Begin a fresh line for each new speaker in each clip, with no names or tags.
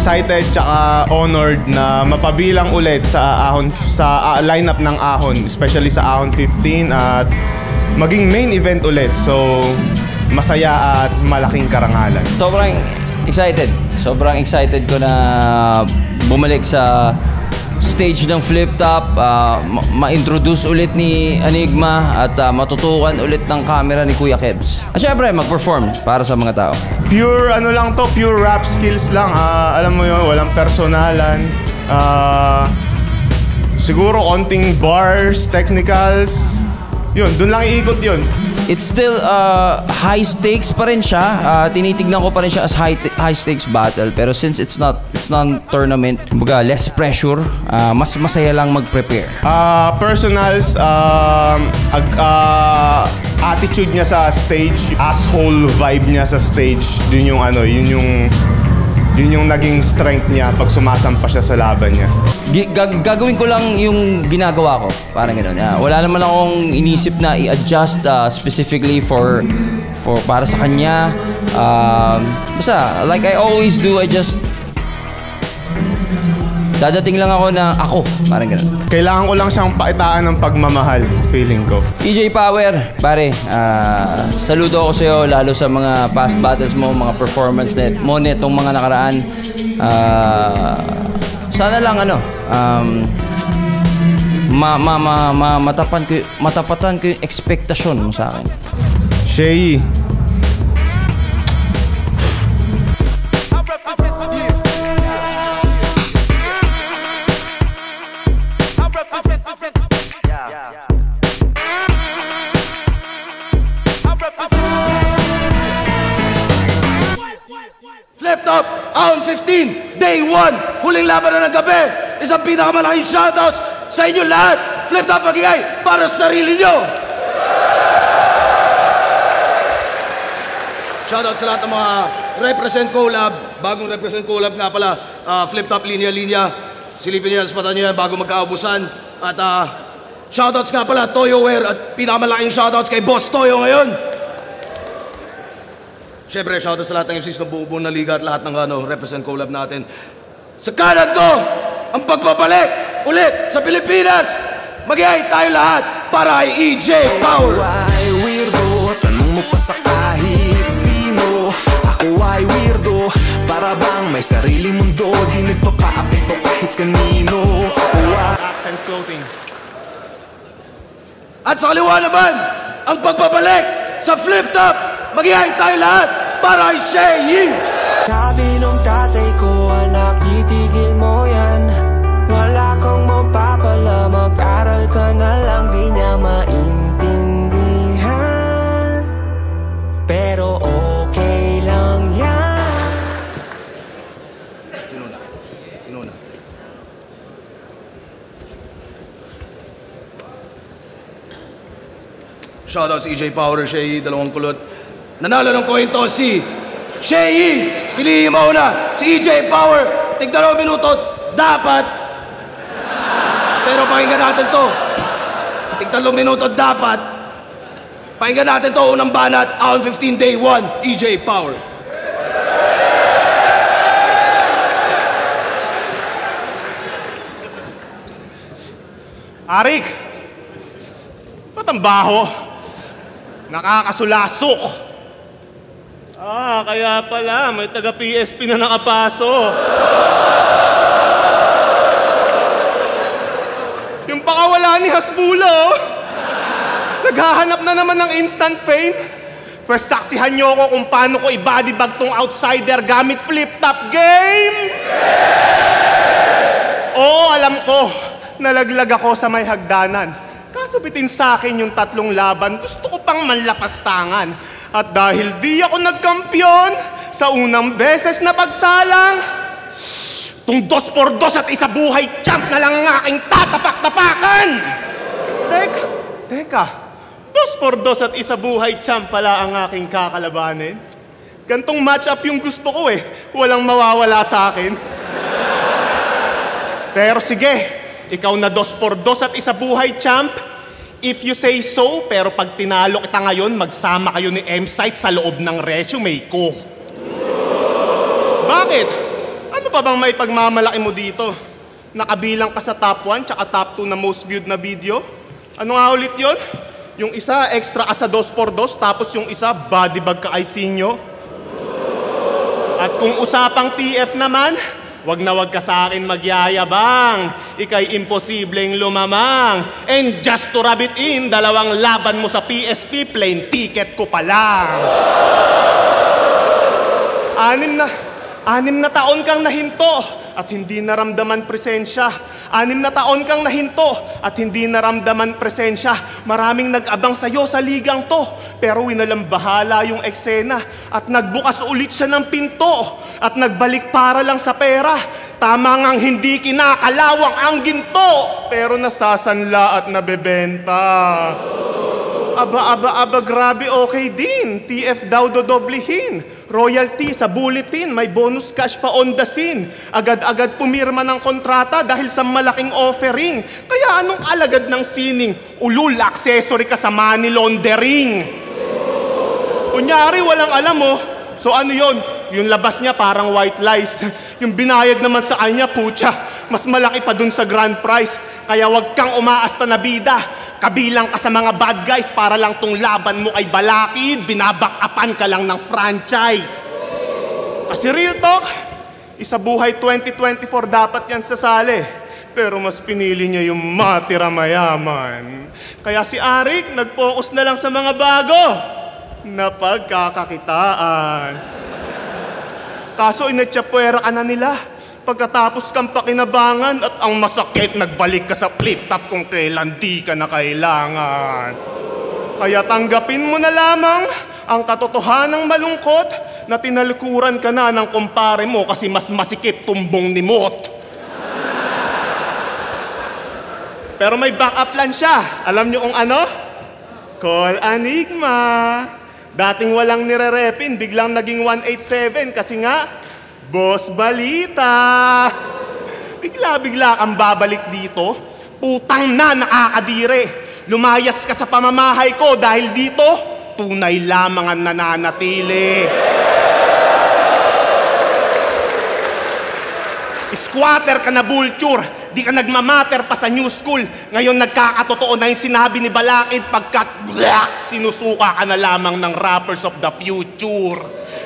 excited tsaka honored na mapabilang ulit sa lineup ng Ahon, especially sa Ahon 15 at maging main event ulit. So, masaya at malaking karangalan.
Sobrang excited ko na bumalik sa stage ng Flip Top, ma-introduce ulit ni Enigma at matutukan ulit ng camera ni Kuya Kebs. At syempre, mag-perform para sa mga tao.
Pure ano lang to, pure rap skills lang. Alam mo yun, walang personalan. Siguro konting bars, technicals. Yun, dun lang iikot yun.
It's still high stakes pa rin siya. Tinitignan ko pa rin siya as high stakes battle. Pero since it's not tournament, kumbaga less pressure, mas masaya lang mag-prepare.
Personals, attitude niya sa stage, asshole vibe niya sa stage. Yun yung naging strength niya pag sumasampa siya sa laban niya.
Gagawin ko lang yung ginagawa ko. Parang gano'n. Wala naman akong inisip na i-adjust specifically para sa kanya. Basta, like I always do, I just dadating lang ako na ako. Parang gano'n.
Kailangan ko lang siyang pakitaan ng pagmamahal, feeling ko.
EJ Power, pare, saludo ako sa'yo lalo sa mga past battles mo, mga performance mo netong mga nakaraan. Sana lang matapatan ko yung expectation mo sa akin.
Shay.
Flip Top, Ahon 15, Day 1, huling laban na ng gabi. Isang pinakamalaking shoutouts sa inyo lahat. Flip Top magigay para sa sarili nyo. Shoutouts sa lahat ng mga Represent Collab. Bagong Represent Collab nga pala, Flip Top linya-linya. Silipin nyo yan, spatan nyo yan bago magkaubusan. At shoutouts nga pala, Toyoware at pinakamalaking shoutouts kay Boss Toyo ngayon. Siyempre, shoutout sa lahat ng MCs ng buong na liga at lahat ng Represent Collab natin. Sa kanan ko, ang pagbabalik ulit sa Pilipinas. Mag-iay tayo lahat para kay EJ Power.
Ako ay weirdo, tanong mo pa sa kahit sino. Ako ay weirdo, para bang may sariling mundo. Di nagpapa-apekto kahit kanino.
Accents clothing.
At sa kaliwa naman, ang pagbabalik sa Flip Top. Mag-iay tayo lahat para kay Shay.
Sabi nung tatay ko, anak, itigil mo yan. Wala kang mapapala, mag-aral ka na lang. Di niya maintindihan, pero okay lang yan.
Sino na? Shoutout si EJ Power, Shay, dalawang kulot. Nanalo ng coin toss si Shay. Piliin mo una si EJ Power. Tig 2 minuto dapat. Pero pakinggan natin to. Tig 3 minuto dapat. Pakinggan natin to. Unang banat, Ahon 15 Day 1, EJ Power.
Arik! Ba't ang baho? Nakakasulasok! Kaya pala, may taga-PSP na nakapasok. Yung pakawala ni Hasbulo, naghahanap na naman ng instant fame. Pwes saksihan nyo ko kung paano ko i-bodybag tong outsider gamit Flip Top game! Oo, alam ko, nalaglag ako sa may hagdanan. Kaso bitin sa akin yung 3 laban, gusto ko pang manlapastangan. At dahil di ako nagkampiyon sa unang beses na pagsalang, tung 2x2 at isa buhay champ na lang ang aking tatapak-tapakan! Teka, 2x2 at isa buhay champ pala ang aking kakalabanin? Gantong match-up yung gusto ko walang mawawala sa akin. Pero sige, ikaw na 2x2 at isa buhay champ, if you say so, pero pag tinalo kita ngayon, magsama kayo ni M-Site sa loob ng resume ko. Bakit? Ano pa bang may pagmamalaki mo dito? Nakabilang ka sa top 1 tsaka top 2 na most viewed na video? Ano nga ulit yun? Yung isa, extra ka sa 2x2, tapos yung isa, body bag ka ay sinyo. At kung usapang TF naman, wag na wag ka sa akin magyayabang. Ika'y imposibleng lumamang. And just to rub it in, 2 laban mo sa PSP, plane ticket ko pa lang. 6 na taon kang nahinto at hindi naramdaman presensya. 6 na taon kang nahinto at hindi naramdaman presensya. Maraming nag-abang sa'yo sa ligang to, pero winalambahala yung eksena at nagbukas ulit siya ng pinto at nagbalik para lang sa pera. Tama ngang hindi kinakalawang ang ginto, pero nasasanla at nabebenta. Aba, grabe, okay din. TF daw dodoblihin. Royalty sa bulletin, may bonus cash pa on the scene. Agad-agad pumirma ng kontrata dahil sa malaking offering. Kaya anong alagad ng sining? Ulul, accessory ka sa money laundering. Kunyari, walang alam mo. So ano yon? Yung labas niya parang white lies. Yung binayad naman sa kanya, putya, mas malaki pa dun sa grand prize. Kaya wag kang umaasta na bida. Kabilang ka sa mga bad guys para lang tong laban mo ay balakid. Binabackupan ka lang ng franchise. Kasi real talk, isa buhay 2024 dapat yan sasali. Pero mas pinili niya yung matira mayaman. Kaya si Arik nag-focus na lang sa mga bago na pagkakakitaan. Kaso inatsyapwera ka na nila. Pagkatapos kang pakinabangan at ang masakit, nagbalik ka sa flip-top kung kailan di ka na kailangan. Kaya tanggapin mo na lamang ang katotohanang malungkot na tinalikuran ka na ng kumpare mo kasi mas masikip tumbong ni Mot. Pero may backup plan siya. Alam niyo kung ano? Call Enigma. Dating walang nire-repin, biglang naging 187 kasi nga, Boss Balita. Bigla-bigla kang babalik dito, putang na nakakadire. Lumayas ka sa pamamahay ko dahil dito, tunay lamang ang nananatili. Squatter ka na vulture, di ka nagmamatter pa sa new school. Ngayon nagkakatotoo na yung sinabi ni Balakid pagkat sinusuka ka na lamang ng rappers of the future.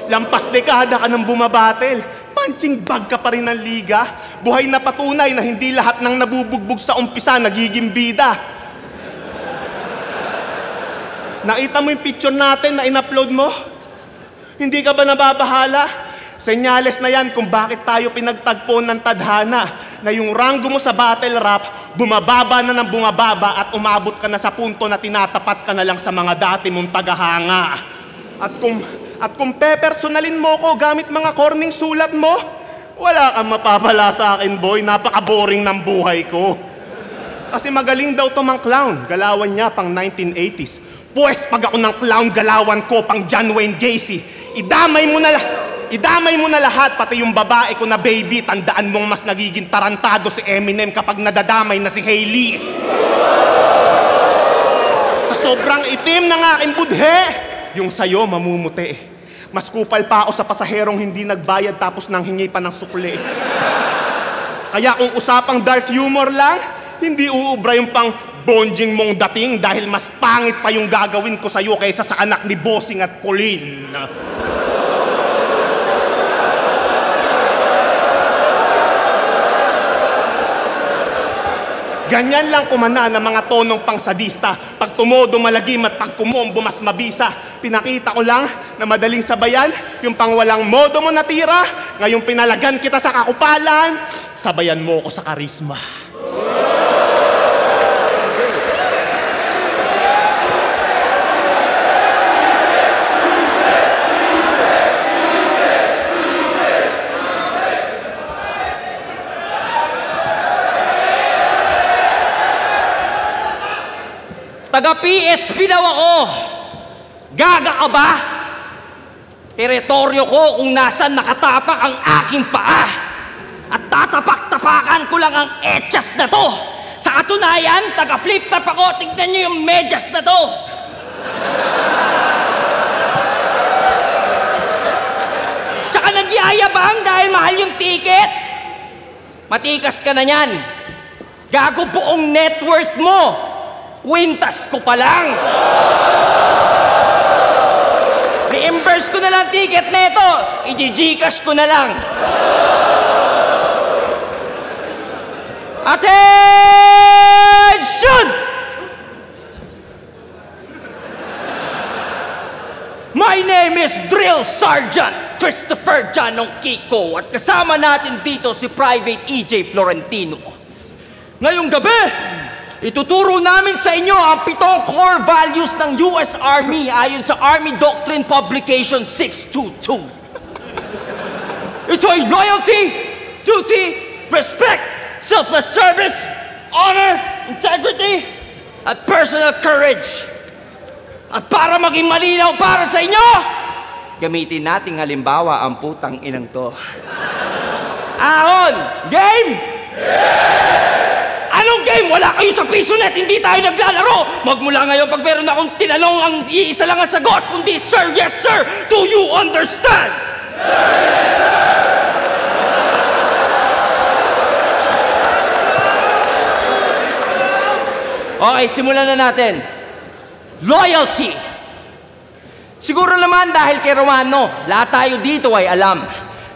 Lampas dekada ka nang bumabatel, punching bag ka pa rin ng liga. Buhay na patunay na hindi lahat ng nabubugbog sa umpisa nagiging bida. Nakita mo yung picture natin na in-upload mo? Hindi ka ba nababahala? Senyales na yan kung bakit tayo pinagtagpo ng tadhana na yung rango mo sa battle rap, bumababa na ng bumababa at umabot ka na sa punto na tinatapat ka na lang sa mga dati mong tagahanga. At kung pepersonalin mo ko gamit mga corning sulat mo, wala kang mapapala sa akin, boy. Napaka-boring ng buhay ko. Kasi magaling daw to mang clown. Galawan niya pang 1980s. Pues pag ako ng clown, galawan ko pang John Wayne Gacy. Idamay mo na lahat, pati yung babae ko na baby. Tandaan mong mas nagiging tarantado si Eminem kapag nadadamay na si Hailey. Sa sobrang itim ng aking budhe, yung sayo mamumuti. Mas kupal pa ako sa pasaherong hindi nagbayad tapos nang hingi pa ng sukli. Kaya kung usapang dark humor lang, hindi uubra yung pang bonjing mong dating dahil mas pangit pa yung gagawin ko sa'yo kaysa sa anak ni Bossing at Pauline. Ganyan lang kumana ng mga tonong pangsadista. Pag tumodo malagim at pag kumombo mas mabisa. Pinakita ko lang na madaling sabayan yung pangwalang modo mo natira. Ngayong pinalagan kita sa kakupalan, sabayan mo ko sa karisma.
Taga-PSP daw ako. Gaga ka ba? Teritoryo ko kung nasan nakatapak ang aking paa. At tatapak-tapakan ko lang ang etchas na to. Sa katunayan, taga-flip-top ako. Tignan niyo yung medyas na to. Tsaka nagyayabang dahil mahal yung ticket? Matikas ka na yan. Gago, buong net worth mo. Kwintas ko pa lang. Reimburse ko na lang ticket na ito. I-Gcash ko na lang. Attention! My name is Drill Sergeant Christopher Janong Kiko at kasama natin dito si Private EJ Florentino. Ngayong gabi, ituturo namin sa inyo ang 7 core values ng US Army ayon sa Army Doctrine Publication 622. Ito ay loyalty, duty, respect, selfless service, honor, integrity, at personal courage. At para maging malinaw para sa inyo, gamitin nating halimbawa ang putang inang to. Ahon! Game? Anong game? Wala kayo sa PisoNet, hindi tayo naglalaro. Magmula ngayon, pag meron akong tinanong, ang iisa lang ang sagot, kundi, sir, yes, sir, do you understand? Sir, yes, sir! Okay, simulan na natin. Loyalty. Siguro naman dahil kay Romano, lahat tayo dito ay alam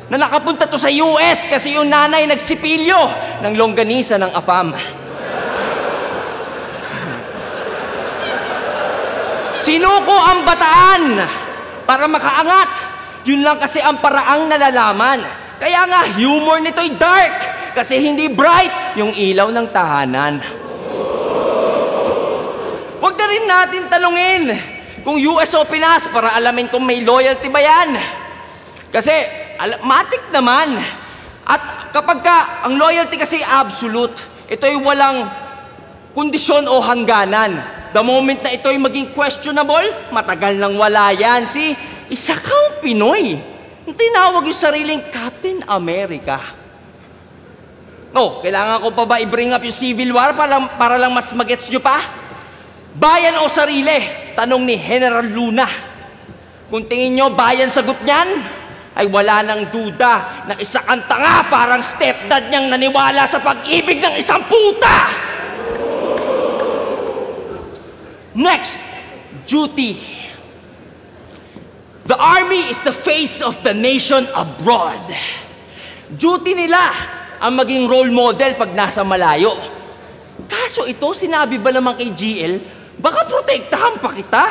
na nakapunta to sa US kasi yung nanay nagsipilyo ng longganisa ng AFAM. Sinuko ang bataan para makaangat. Yun lang kasi ang paraang nalalaman. Kaya nga, humor nito'y dark kasi hindi bright yung ilaw ng tahanan. Huwag na rin natin tanungin kung US o Pinas para alamin kung may loyalty ba yan. Kasi, matik naman. At kapag ang loyalty kasi absolute, ito'y walang kondisyon o hangganan. The moment na ito'y maging questionable, matagal nang wala yan. Isa kang Pinoy. Tinawag yung sariling Captain America. Kailangan ko pa ba i-bring up yung Civil War para lang mas magets nyo pa? Bayan o sarili? Tanong ni General Luna. Kung tingin nyo bayan sagot niyan, ay wala nang duda na isa kang tanga parang stepdad niyang naniwala sa pag-ibig ng isang puta! Next, duty. The Army is the face of the nation abroad. Duty nila ang maging role model pag nasa malayo. Kaso ito, sinabi ba naman kay GL, baka protektahan pa kita.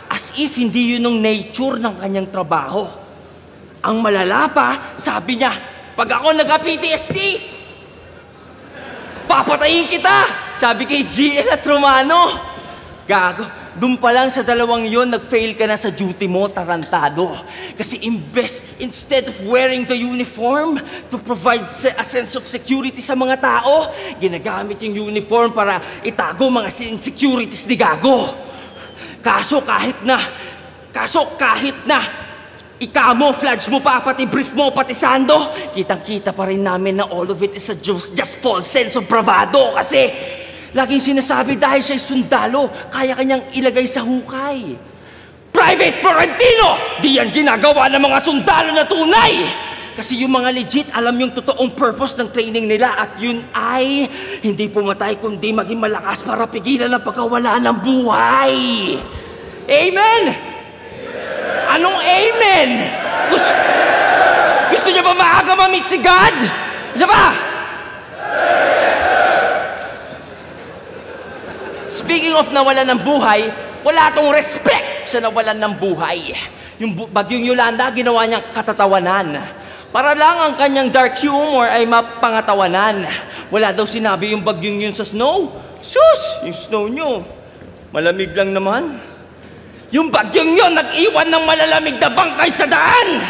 As if hindi yun ang nature ng kanyang trabaho. Ang malala pa, sabi niya, pag ako nagka-PTSD, papatayin kita, sabi kay GL at Romano. Gago, dun pa lang sa dalawang yon, nag-fail ka na sa duty mo, tarantado. Kasi instead of wearing the uniform to provide a sense of security sa mga tao, ginagamit yung uniform para itago mga insecurities ni Gago. Kaso kahit na i-camouflage mo pa, pati brief mo, pati sando, kitang-kita pa rin namin na all of it is a just false sense of bravado kasi laging sinasabi dahil siya'y sundalo, kaya kanyang ilagay sa hukay. Private Florentino! Di yan ginagawa ng mga sundalo na tunay! Kasi yung mga legit, alam yung totoong purpose ng training nila at yun ay hindi pumatay kundi maging malakas para pigilan ang pagkawala ng buhay. Amen? Anong amen? Gusto niyo ba maaga ma-meet si God? Diba ba? Speaking of nawalan ng buhay, wala tong respect sa nawalan ng buhay. Yung bagyong Yolanda, ginawa niyang katatawanan. Para lang ang kanyang dark humor ay mapangatawanan. Wala daw sinabi yung bagyong yun sa snow. Sus, yung snow nyo, malamig lang naman. Yung bagyong yun, nag-iwan ng malalamig na bangkay sa daan.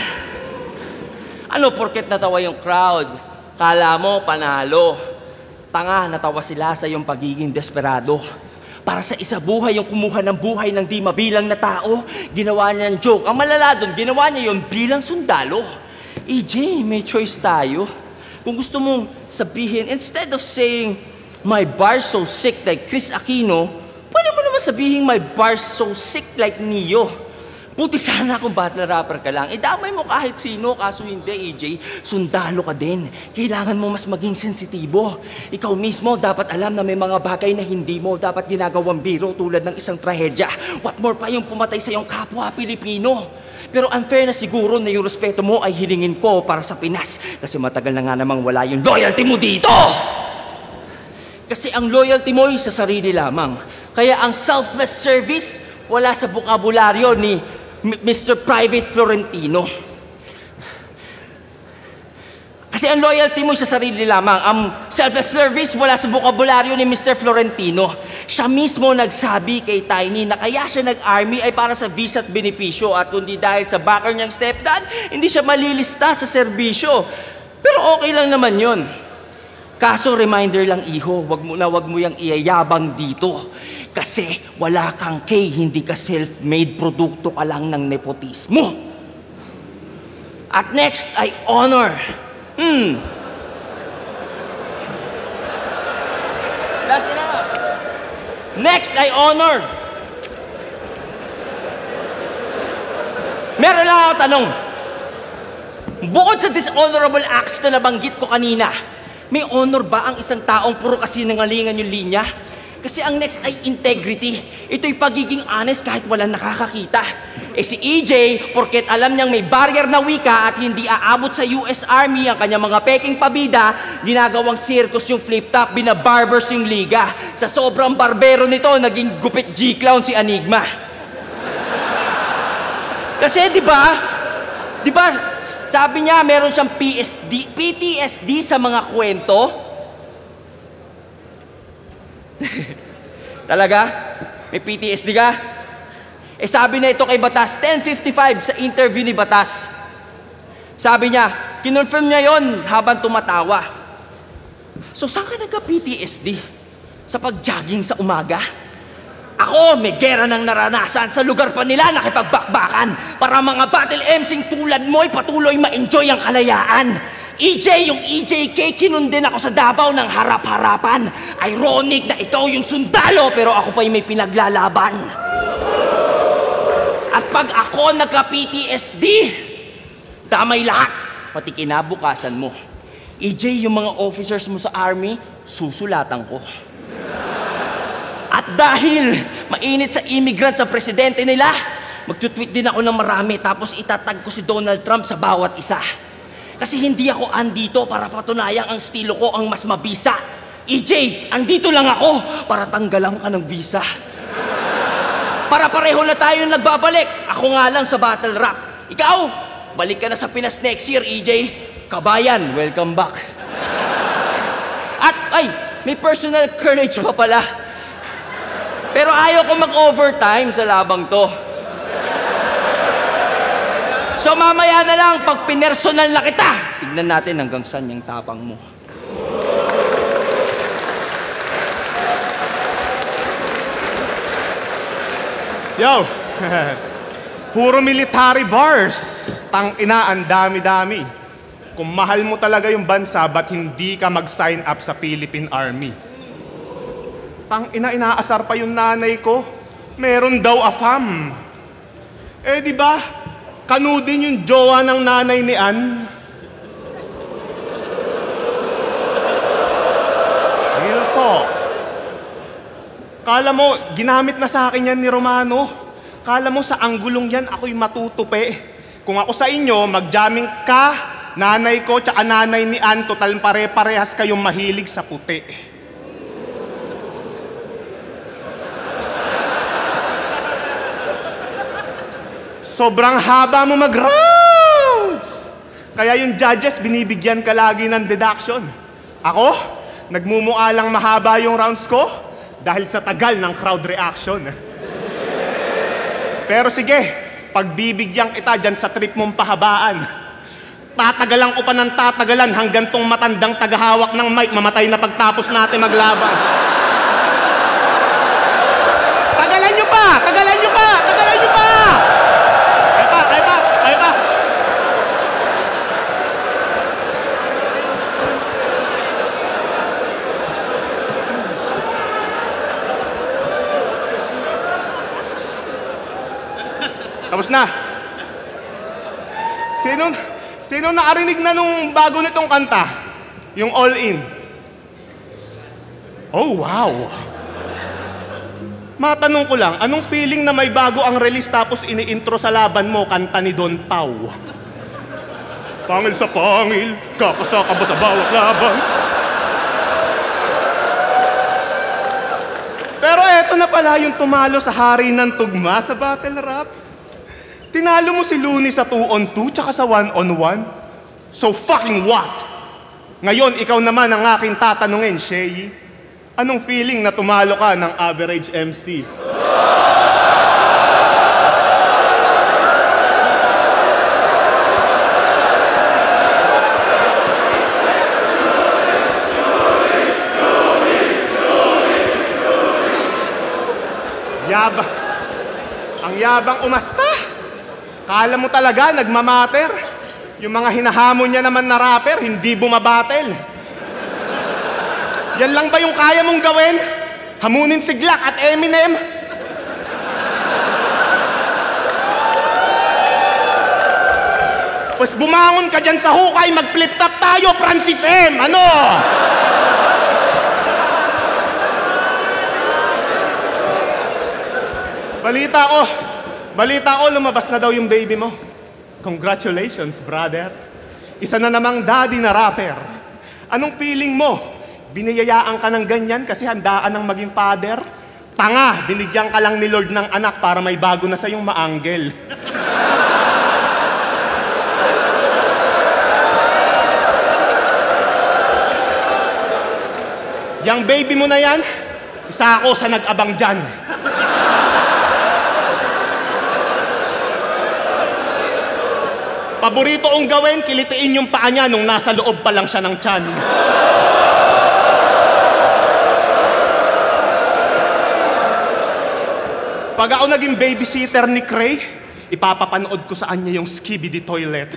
Ano porket natawa yung crowd? Kala mo, panalo. Tanga, natawa sila sa yung pagiging desperado. Para sa isa buhay yung kumuha ng buhay ng di mabilang na tao, ginawa niyang joke. Ang malala doon, ginawa niya yung bilang sundalo. EJ, may choice tayo. Kung gusto mong sabihin, instead of saying, my bar's so sick like Chris Aquino, pwede mo naman sabihin, my bar's so sick like Neo. Buti sana kung battle rapper ka lang. Damay mo kahit sino, kaso hindi, EJ. Sundalo ka din. Kailangan mo mas maging sensitibo. Ikaw mismo dapat alam na may mga bagay na hindi mo dapat ginagawang biro tulad ng isang trahedya. What more pa yung pumatay sa iyong kapwa Pilipino. Pero unfair na siguro na yung respeto mo ay hilingin ko para sa Pinas. Kasi matagal na nga namang wala yung loyalty mo dito! Kasi ang loyalty mo ay sa sarili lamang. Kaya ang selfless service wala sa bokabularyo ni Mr. Private Florentino. Kasi ang loyalty mo sa sarili lamang. Ang selfless service wala sa bokabularyo ni Mr. Florentino. Siya mismo nagsabi kay Tiny na kaya siya nag-army ay para sa visa at benepisyo at kundi dahil sa backer niyang stepdad, hindi siya malilista sa serbisyo. Pero okay lang naman yun. Kaso reminder lang iho, wag mo yang iyayabang dito. Kasi wala kang K, hindi ka self-made, produkto ka lang ng nepotismo. At next ay honor. Last na. Next ay honor. Meron lang ako tanong. Bukod sa dishonorable acts na nabanggit ko kanina, may honor ba ang isang taong puro kasinungalingan yung linya? Kasi ang next ay integrity. Ito'y pagiging honest kahit walang nakakakita. Si EJ, porket alam niyang may barrier na wika at hindi aabot sa US Army ang kanyang mga peking pabida, ginagawang circus yung flip-top, binabarbers yung liga. Sa sobrang barbero nito, naging gupit G-clown si Enigma. Kasi di ba, sabi niya meron siyang PTSD sa mga kwento? Talaga? May PTSD ka? Sabi na ito kay Batas, 10:55 sa interview ni Batas. Sabi niya, kinonfirm niya yon habang tumatawa. So saan ka nagka-PTSD? Sa pag-jogging sa umaga? Ako, may gera ng naranasan sa lugar pa nila nakipagbakbakan para mga battle MCing tulad mo'y patuloy ma-enjoy ang kalayaan. EJ, yung EJK, kinundin ako sa Davao ng harap-harapan. Ironic na ikaw yung sundalo pero ako pa yung may pinaglalaban. At pag ako nagka-PTSD, damay lahat, pati kinabukasan mo. EJ, yung mga officers mo sa army, susulatan ko. At dahil mainit sa immigrant sa presidente nila, magtutweet din ako ng marami tapos itatag ko si Donald Trump sa bawat isa. Kasi hindi ako andito para patunayang ang estilo ko ang mas mabisa. EJ, andito lang ako para tanggalan ka ng visa. Para pareho na tayo nagbabalik. Ako nga lang sa battle rap. Ikaw, balik ka na sa Pinas next year, EJ. Kabayan, welcome back. At ay, may personal courage pa pala. Pero ayaw ko mag-overtime sa labang to. So mamaya na lang, pag pinersonal na kita, tignan natin hanggang saan yung tapang mo.
Yo! Puro military bars. Tang-ina, ang dami-dami. Kung mahal mo talaga yung bansa, ba't hindi ka mag-sign up sa Philippine Army? Tang-ina, inaasar pa yung nanay ko. Meron daw AFAM. Di ba? Kanudin yung jowa ng nanay ni Ann. Real talk. Kala mo, ginamit na sa akin yan ni Romano. Kala mo sa anggulong yan, ako'y matutupi. Kung ako sa inyo, mag-jamming ka, nanay ko, tsaka nanay ni Ann, total pare-parehas kayong mahilig sa puti. Sobrang haba mo mag-rounds! Kaya yung judges, binibigyan ka lagi ng deduction. Ako, nagmumukha lang mahaba yung rounds ko dahil sa tagal ng crowd reaction. Pero sige, pagbibigyan kita dyan sa trip mong pahabaan, tatagalan ko pa ng tatagalan hanggang tong matandang tagahawak ng mic mamatay na pagtapos natin maglaban. Tagalan nyo pa! Tagalan nyo pa! Tagalan nyo pa! Kaya pa! Tapos na. Sino nakarinig na nung bago nitong kanta? Yung All In. Oh, wow. Matanong ko lang, anong feeling na may bago ang release tapos ini-intro sa laban mo, kanta ni Don Pau? Pangil sa pangil, kakasaka ba sa bawat laban? Pero eto na pala yung tumalo sa hari ng tugma sa battle rap. Tinalo mo si Looney sa 2-on-2 tsaka sa 1-on-1. So fucking what? Ngayon, ikaw naman ang aking tatanungin, Shay. Anong feeling na tumalo ka ng average MC? Ang yabang umasta. Kala mo talaga nagmamater. Yung mga hinahamon niya naman na rapper, hindi bumabatel. Yan lang ba yung kaya mong gawin? Hamunin si Glock at Eminem? Pues bumangon ka dyan sa hukay, mag-flip top tayo, Francis M. Ano? Balita ko, lumabas na daw yung baby mo. Congratulations, brother. Isa na namang daddy na rapper. Anong feeling mo? Biniyayaan ka ng ganyan kasi handaan ng maging father? Tanga, binigyan ka lang ni Lord ng anak para may bago na sa'yong maanggel. Yang baby mo na yan, isa ako sa nag-abang dyan. Paborito kong gawin, kilitiin yung paa niya nung nasa loob pa lang siya ng tiyan. Pag ako naging babysitter ni Cray, ipapapanood ko sa kanya yung Skibidi Toilet.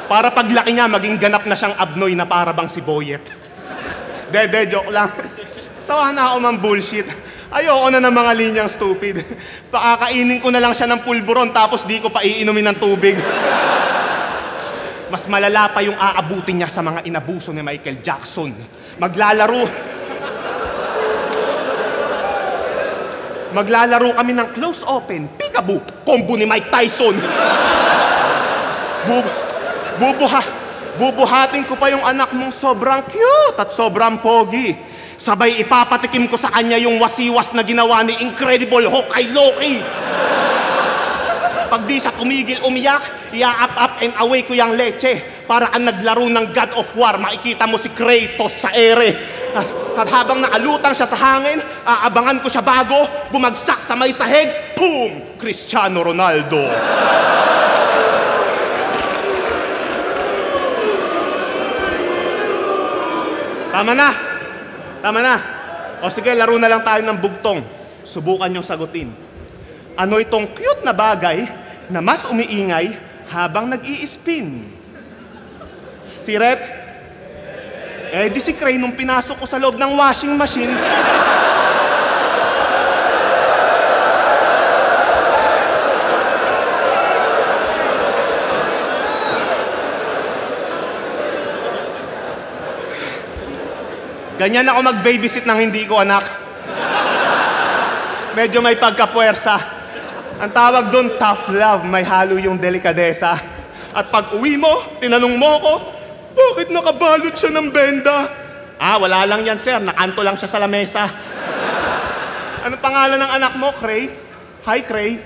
Para paglaki niya, maging ganap na siyang abnoy na para bang si Boyet. Joke lang. Sawa na ako mang bullshit. Ayoko na ng mga linyang stupid. Pakakainin ko na lang siya ng pulburon tapos di ko pa iinumin ng tubig. Mas malala pa yung aabutin niya sa mga inabuso ni Michael Jackson. Maglalaro kami ng close open, peekaboo, combo ni Mike Tyson. Bubuhatin ko pa yung anak mong sobrang cute at sobrang pogi. Sabay ipapatikim ko sa kanya yung wasiwas na ginawa ni Incredible Hulk kay Loki. Pag di siya tumigil umiyak, ia-up and away ko yung leche. Para ang naglaro ng God of War, makikita mo si Kratos sa ere. At habang nakalutang siya sa hangin, aabangan ko siya bago bumagsak sa may sahig. Boom! Cristiano Ronaldo. Tama na. O sige, laro na lang tayo ng bugtong. Subukan niyong sagutin. Ano itong cute na bagay na mas umiingay habang nag-i-spin? Si Ret? Di si Cray nung pinasok ko sa loob ng washing machine. Ganyan ako mag-babysit ng hindi ko anak. Medyo may pagkapuwersa. Ang tawag doon, tough love, may halo yung delikadesa. At pag uwi mo, tinanong mo ko, bakit nakabalot siya ng benda? Wala lang yan, sir. Nakanto lang siya sa lamesa. Ano pangalan ng anak mo, Cray? Hi, Cray.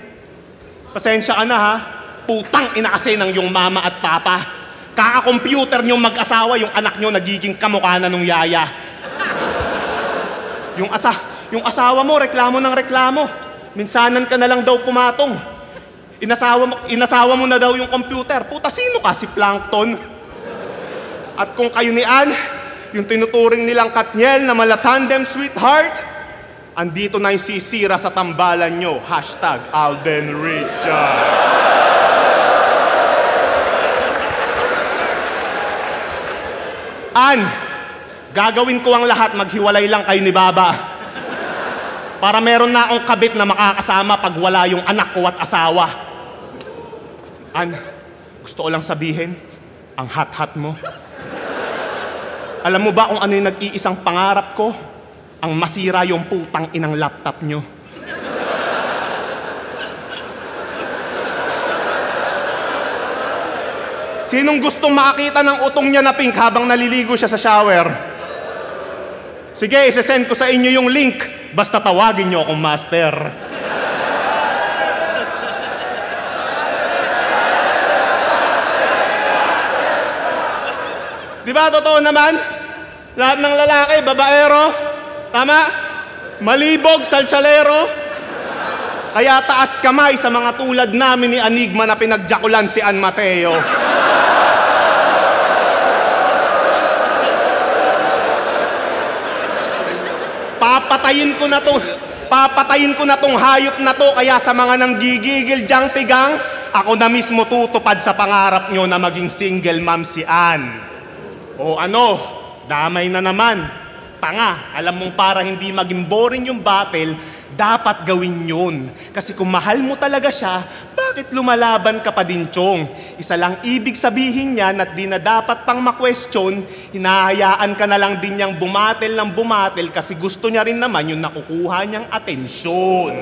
Pasensya ka na, ha? Putang ina kasi ng yung mama at papa. Kaka-computer niyong mag-asawa, yung anak niyo nagiging kamukha na nung yaya. Yung asawa mo, reklamo ng reklamo. Minsanan ka na lang daw pumatong. Inasawa mo na daw yung computer. Puta, sino ka? Si Plankton? At kung kayo ni Ann, yung tinuturing nilang Katniel na mala-tandem sweetheart, andito na yung sisira sa tambalan nyo. #Alden Richard. Ann, gagawin ko ang lahat, maghiwalay lang kayo ni Baba. para meron na akong kabit na makakasama pag wala yung anak ko at asawa. Gusto ko lang sabihin, ang hot-hot mo. Alam mo ba kung ano yung nag-iisang pangarap ko? Ang masira yung putang inang laptop nyo. Sinong gustong makakita ng utong niya na pink habang naliligo siya sa shower? Sige, isesend ko sa inyo yung link. Basta tawagin niyo akong master. Di ba totoo naman? Lahat ng lalaki, babaero. Tama? Malibog, salsalero. Kaya taas kamay sa mga tulad namin ni Enigma na pinagjakulan si An Mateo. Papatayin ko na tong hayop na to, kaya sa mga nanggigigil diyang tigang, ako na mismo tutupad sa pangarap nyo na maging single mom si Ann. O ano, damay na naman. Tanga, alam mong para hindi maging boring yung battle, dapat gawin yun. Kasi kung mahal mo talaga siya, bakit lumalaban ka pa din, Chong? Isa lang ibig sabihin niyan at di na dapat pang ma-question, hinahayaan ka na lang din niyang bumatel ng bumatel kasi gusto niya rin naman yung nakukuha niyang atensyon.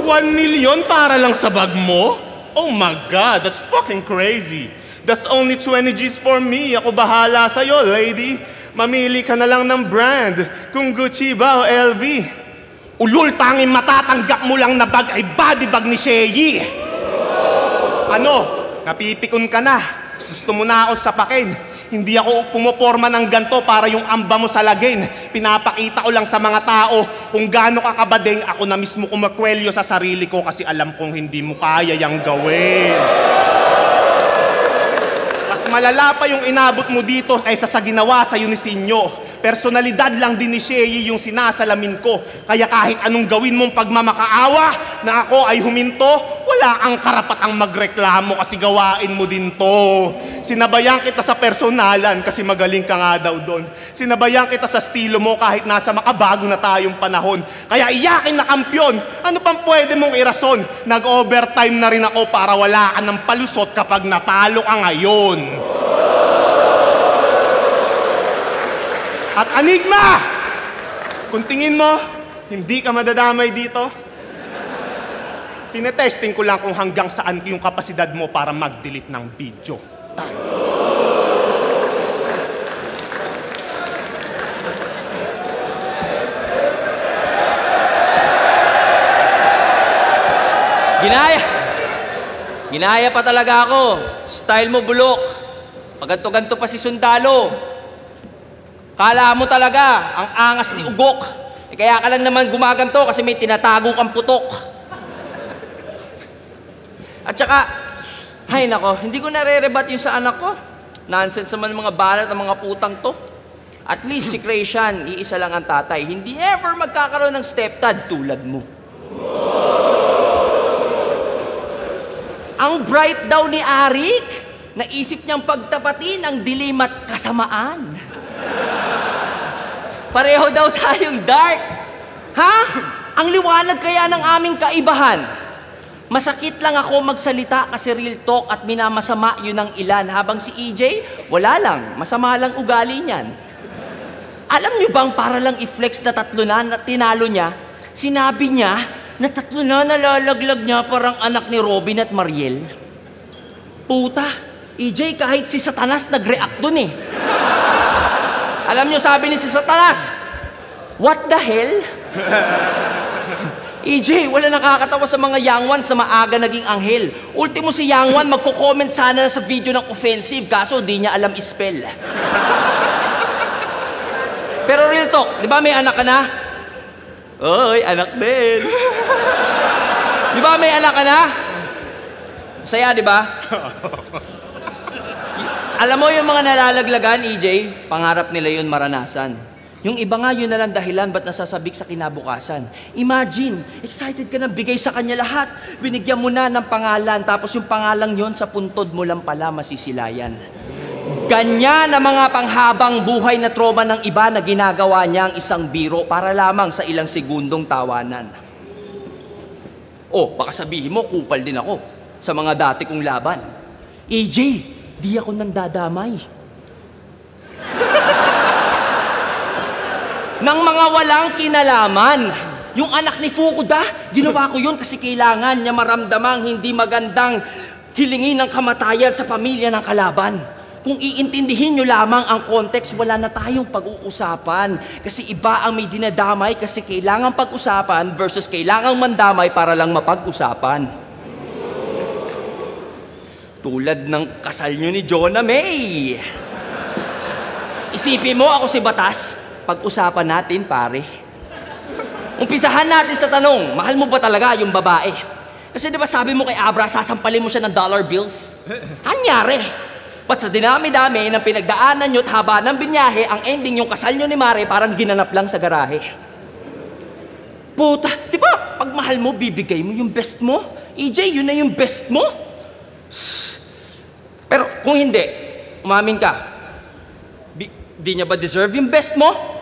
1 million para lang sa bag mo? Oh my God, that's fucking crazy. That's only 20 G's for me. Ako bahala sa'yo, lady. Mamili ka na lang ng brand. Kung Gucci ba o LV. Ulul, tanging matatanggap mo lang na bag ay body bag ni Sheyi. Ano? Napipikon ka na. Gusto mo na ako sapakin. Hindi ako pumoporma ng ganto para yung amba mo salagin. Pinapakita ko lang sa mga tao kung gaano ka kabadeng, ako na mismo kumakwelyo sa sarili ko kasi alam kong hindi mo kaya yang gawin. Malala pa yung inabot mo dito kaysa sa ginawa sa Unisinyo. Personalidad lang din ni Sheyi yung sinasalamin ko. Kaya kahit anong gawin mong pagmamakaawa na ako ay huminto, wala kang karapatang magreklamo kasi gawain mo din to. Sinabayan kita sa personalan kasi magaling ka nga daw doon. Sinabayan kita sa estilo mo kahit nasa makabago na tayong panahon. Kaya iyakin na kampyon. Ano pang pwede mong irason? Nag-overtime na rin ako para wala ka ng palusot kapag natalo ka ngayon. At Enigma! Kung tingin mo, hindi ka madadamay dito, tinetesting ko lang kung hanggang saan yung kapasidad mo para mag-delete ng video. Tayo.
Ginaya pa talaga ako. Style mo bulok. Paganto-ganto pa si Sundalo. Kala mo talaga, ang angas ni Ugok. Kaya ka lang naman gumaganto kasi may tinatago kang putok. At saka, hay nako, hindi ko nare-rebat yung sa anak ko. Nonsense naman mga balat ng mga putang to. At least si Christian, iisa lang ang tatay. Hindi ever magkakaroon ng stepdad tulad mo. Ang bright daw ni Arik, naisip niyang pagtapatin ang dilim at kasamaan. Pareho daw tayong dark. Ha? Ang liwanag kaya ng aming kaibahan. Masakit lang ako magsalita kasi real talk at minamasama yun ng ilan. Habang si EJ, wala lang. Masama lang ugali niyan. Alam niyo bang para lang i-flex na 3 na tinalo niya, sinabi niya na 3 na nalalaglag niya parang anak ni Robin at Mariel? Puta, EJ, kahit si Satanas nag-react dun eh. Alam niyo, sabi ni si Satanas, what the hell? EJ, wala nakakatawa sa mga young ones na maaga naging anghel. Ultimo si young one, magko-comment sana sa video ng offensive, kaso di niya alam i-spell. Pero real talk, di ba may anak ka na? Oy, anak din. Di ba may anak ka na? Saya, di ba? Alam mo yung mga nalalaglagan, EJ, pangarap nila yun maranasan. Yung iba nga yun na lang dahilan ba't nasasabik sa kinabukasan. Imagine, excited ka na bigay sa kanya lahat. Binigyan mo na ng pangalan, tapos yung pangalang yon sa puntod mo lang pala masisilayan. Ganyan ang mga panghabang buhay na trauma ng iba na ginagawa niyang isang biro para lamang sa ilang segundong tawanan. Oh, baka sabihin mo, kupal din ako sa mga dati kong laban. AJ, di ako nandadamay. Nang mga walang kinalaman. Yung anak ni Fukuda, ginawa ko yun kasi kailangan niya maramdamang hindi magandang hilingin ng kamatayan sa pamilya ng kalaban. Kung iintindihin nyo lamang ang context, wala na tayong pag-uusapan. Kasi iba ang may dinadamay kasi kailangan pag-usapan versus kailangang mandamay para lang mapag-usapan. Tulad ng kasal nyo ni Jonah May. Isipin mo ako si Batas, pag-usapan natin pare. Umpisahan natin sa tanong, mahal mo ba talaga yung babae? Kasi di ba sabi mo kay Abra, sasampalin mo siya ng dollar bills? Anyari? Ba't sa dinami-dami ng pinagdaanan nyo at haba ng binyahe, ang ending yung kasal nyo ni Mare parang ginanap lang sa garahe. Puta, di ba pag mahal mo, bibigay mo yung best mo? EJ, yun na yung best mo? Pero kung hindi, umamin ka, di niya ba deserve yung best mo?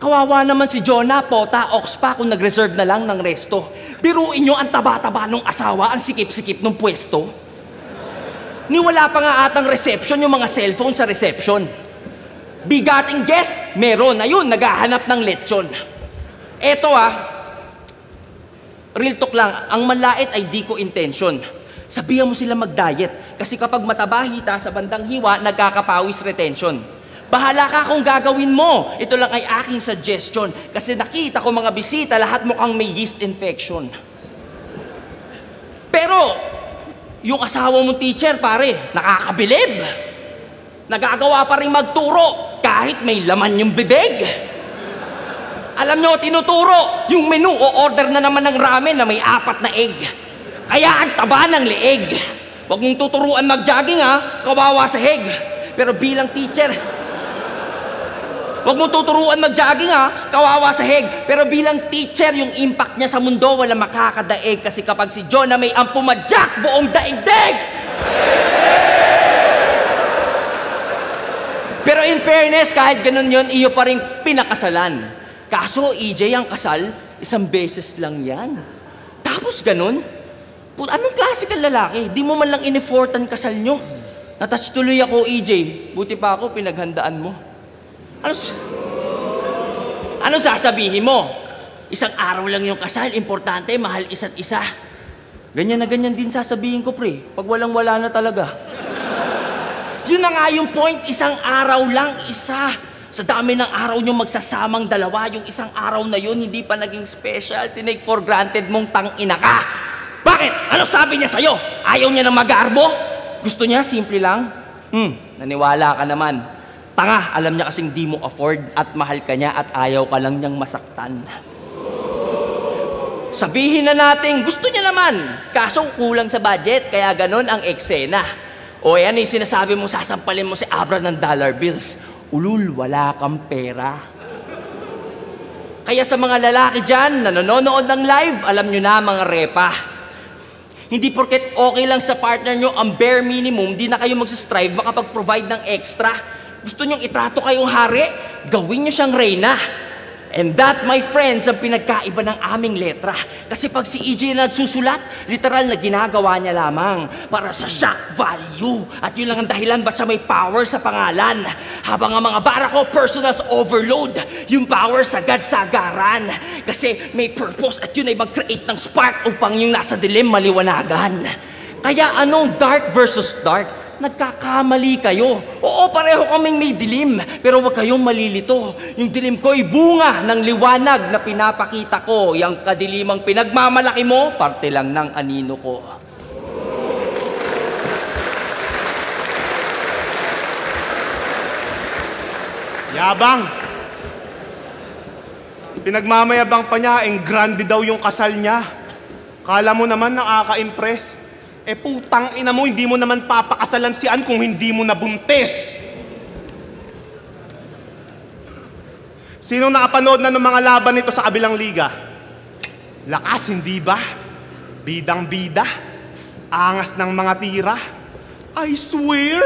Kawawa naman si Jonah, pota, ox pa kung nag-reserve na lang ng resto. Biruin nyo ang taba-taba ng asawa, ang sikip-sikip ng pwesto. Niwala pa nga atang reception yung mga cellphone sa reception. Bigating guest, meron. Ayun, naghahanap ng lechon. Eto real talk lang, ang manlait ay di ko intention. Sabihan mo sila mag-diet kasi kapag mataba hita sa bandang hiwa, nagkakapawis retention. Bahala ka kung gagawin mo. Ito lang ay aking suggestion kasi nakita ko mga bisita, lahat mukhang may yeast infection. Pero, yung asawa mong teacher, pare, nakakabilib. Nagagawa pa rin magturo kahit may laman yung bibig. Alam nyo, tinuturo yung menu o order na naman ng ramen na may 4 na egg. Kaya ang taba ng leeg. Huwag mong tuturuan mag-jogging kawawa sa heg. Pero bilang teacher, huwag mong tuturuan mag-jogging kawawa sa heg. Pero bilang teacher, yung impact niya sa mundo wala makakadaig. Kasi kapag si Jonah May ang pumadyak, buong daigdig! Pero in fairness, kahit ganun yun, iyo pa rin pinakasalan. Kaso, EJ, ang kasal, 1 beses lang yan. Tapos ganun? Anong klase kang lalaki? Di mo man lang in-effortan kasal nyo. Natouch tuloy ako, EJ. Buti pa ako, pinaghandaan mo. Ano sasabihin mo? 1 araw lang yung kasal, importante, mahal isa't isa. Ganyan na ganyan din sasabihin ko, pre. Pag walang-wala na talaga. Yun na nga yung point, 1 araw lang, isa. Sa dami ng araw nyo magsasamang dalawa, yung 1 araw na yun, hindi pa naging special. Tinake for granted mong tang-ina ka. Bakit? Ano sabi niya sa'yo? Ayaw niya ng mag-aarbo? Gusto niya, simple lang? Naniwala ka naman. Tanga, alam niya kasing di mo afford at mahal ka niya at ayaw ka lang niyang masaktan. Sabihin na natin, gusto niya naman. Kaso kulang sa budget, kaya ganun ang eksena. O yan yung sinasabi mo, sasampalin mo si Abra ng dollar bills. Ulul, wala kang pera. Kaya sa mga lalaki dyan na nanonood ng live, alam nyo na mga repa. Hindi porket okay lang sa partner nyo ang bare minimum, di na kayo magsastrive makapag-provide ng extra. Gusto nyong itrato kayong hari, gawin nyo siyang reyna. And that, my friends, ang pinagkaiba ng aming letra. Kasi pag si EJ na nagsusulat, literal na ginagawa niya lamang para sa shock value. At yun lang ang dahilan ba't siya may power sa pangalan. Habang ang mga bara ko, personals overload. Yung power sagad-sagaran. Kasi may purpose at yun ay mag-create ng spark upang yung nasa dilim maliwanagan. Kaya anong dark versus dark? Nagkakamali kayo. Oo, pareho kaming may dilim, pero huwag kayong malilito. Yung dilim ko ay bunga ng liwanag na pinapakita ko. Yung kadilimang pinagmamalaki mo, parte lang ng anino ko.
Yabang! Pinagmamayabang pa niya, grande daw yung kasal niya. Kala mo naman nakaka-impress. Putang ina mo, hindi mo naman papakasalan si Ann kung hindi mo nabuntis. Sino nakapanood na ng mga laban nito sa kabilang liga? Lakas, hindi ba? Bidang-bida. Angas ng mga tira. I swear,